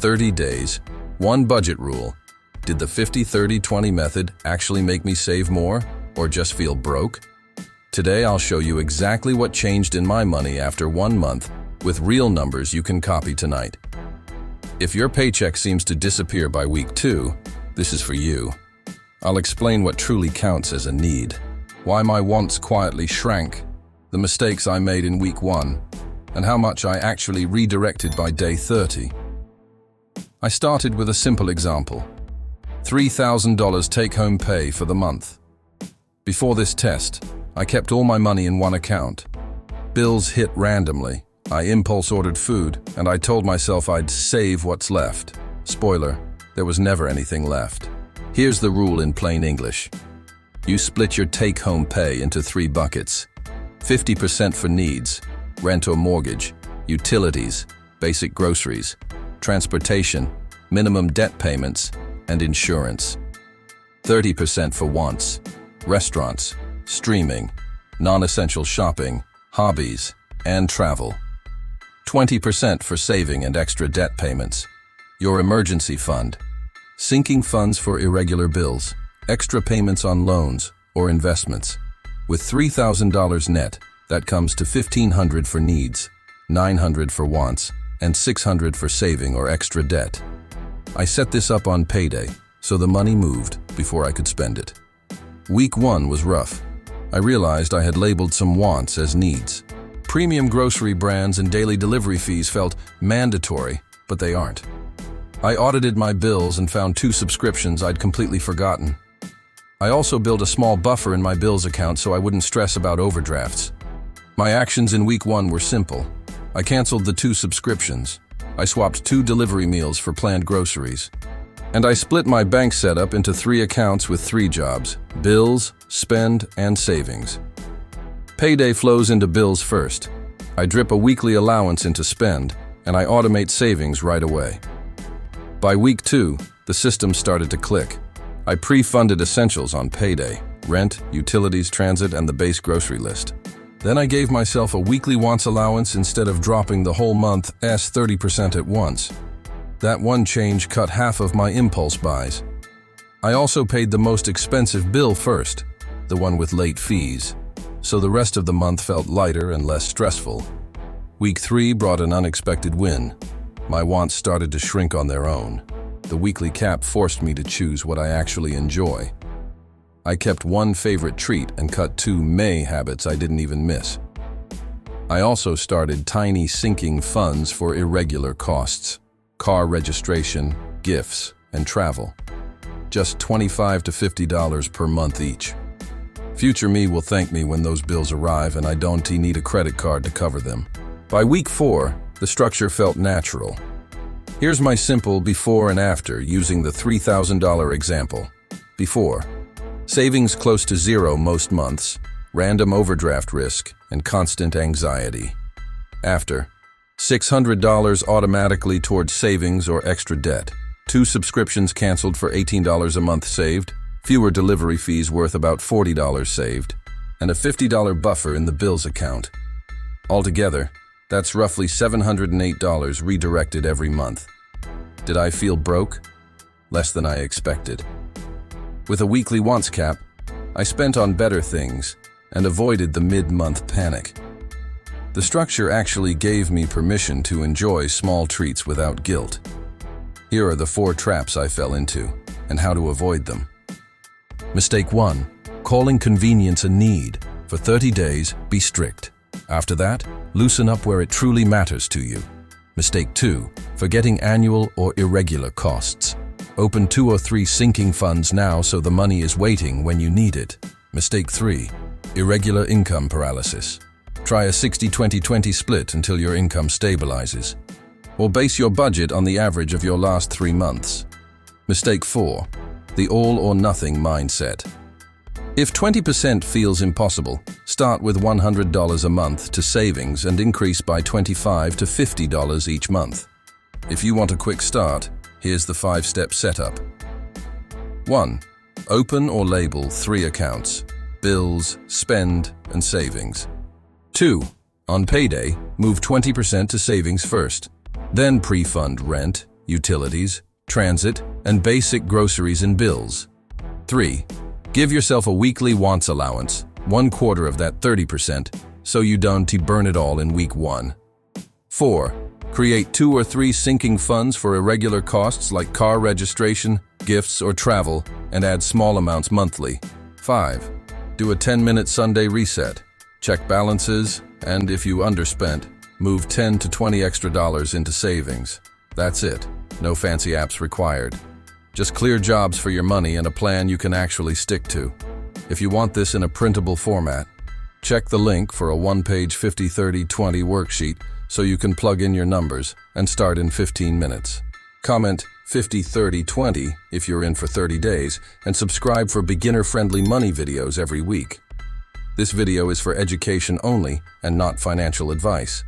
30 days, one budget rule. Did the 50-30-20 method actually make me save more, or just feel broke? Today I'll show you exactly what changed in my money after 1 month with real numbers you can copy tonight. If your paycheck seems to disappear by week 2, this is for you. I'll explain what truly counts as a need, why my wants quietly shrank, the mistakes I made in week 1, and how much I actually redirected by day 30. I started with a simple example. $3,000 take-home pay for the month. Before this test, I kept all my money in one account. Bills hit randomly. I impulse ordered food, and I told myself I'd save what's left. Spoiler, there was never anything left. Here's the rule in plain English. You split your take-home pay into 3 buckets. 50% for needs, rent or mortgage, utilities, basic groceries, transportation, minimum debt payments, and insurance. 30% for wants, restaurants, streaming, non-essential shopping, hobbies, and travel. 20% for saving and extra debt payments. Your emergency fund, sinking funds for irregular bills, extra payments on loans or investments. With $3,000 net, that comes to $1,500 for needs, $900 for wants, and $600 for saving or extra debt. I set this up on payday, so the money moved before I could spend it. Week 1 was rough. I realized I had labeled some wants as needs. Premium grocery brands and daily delivery fees felt mandatory, but they aren't. I audited my bills and found 2 subscriptions I'd completely forgotten. I also built a small buffer in my bills account so I wouldn't stress about overdrafts. My actions in week 1 were simple. I canceled the 2 subscriptions. I swapped 2 delivery meals for planned groceries. And I split my bank setup into 3 accounts with 3 jobs: bills, spend, and savings. Payday flows into bills first. I drip a weekly allowance into spend, and I automate savings right away. By week 2, the system started to click. I pre-funded essentials on payday: rent, utilities, transit, and the base grocery list. Then I gave myself a weekly wants allowance instead of dropping the whole month's 30% at once. That one change cut half of my impulse buys. I also paid the most expensive bill first, the one with late fees, so the rest of the month felt lighter and less stressful. Week 3 brought an unexpected win. My wants started to shrink on their own. The weekly cap forced me to choose what I actually enjoy. I kept 1 favorite treat and cut 2 May habits I didn't even miss. I also started tiny sinking funds for irregular costs: car registration, gifts, and travel. Just $25 to $50 per month each. Future me will thank me when those bills arrive and I don't need a credit card to cover them. By week 4, the structure felt natural. Here's my simple before and after using the $3,000 example. Before: savings close to 0 most months, random overdraft risk, and constant anxiety. After: $600 automatically towards savings or extra debt, 2 subscriptions canceled for $18 a month saved, fewer delivery fees worth about $40 saved, and a $50 buffer in the bills account. Altogether, that's roughly $708 redirected every month. Did I feel broke? Less than I expected. With a weekly wants cap, I spent on better things and avoided the mid-month panic. The structure actually gave me permission to enjoy small treats without guilt. Here are the 4 traps I fell into and how to avoid them. Mistake 1: calling convenience a need. For 30 days, be strict. After that, loosen up where it truly matters to you. Mistake 2: forgetting annual or irregular costs. Open 2 or 3 sinking funds now so the money is waiting when you need it. Mistake 3: irregular income paralysis. Try a 60-20-20 split until your income stabilizes. Or base your budget on the average of your last 3 months. Mistake 4: the all or nothing mindset. If 20% feels impossible, start with $100 a month to savings and increase by $25 to $50 each month. If you want a quick start, here's the 5-step setup. 1. Open or label 3 accounts: bills, spend, and savings. 2. On payday, move 20% to savings first. Then pre-fund rent, utilities, transit, and basic groceries and bills. 3. Give yourself a weekly wants allowance, 1/4 of that 30%, so you don't burn it all in week 1. 4. Create 2 or 3 sinking funds for irregular costs like car registration, gifts, or travel, and add small amounts monthly. 5. Do a 10-minute Sunday reset. Check balances, and if you underspent, move $10 to $20 extra into savings. That's it. No fancy apps required. Just clear jobs for your money and a plan you can actually stick to. If you want this in a printable format, check the link for a 1-page 50-30-20 worksheet so you can plug in your numbers and start in 15 minutes. Comment 50-30-20 if you're in for 30 days and subscribe for beginner-friendly money videos every week. This video is for education only and not financial advice.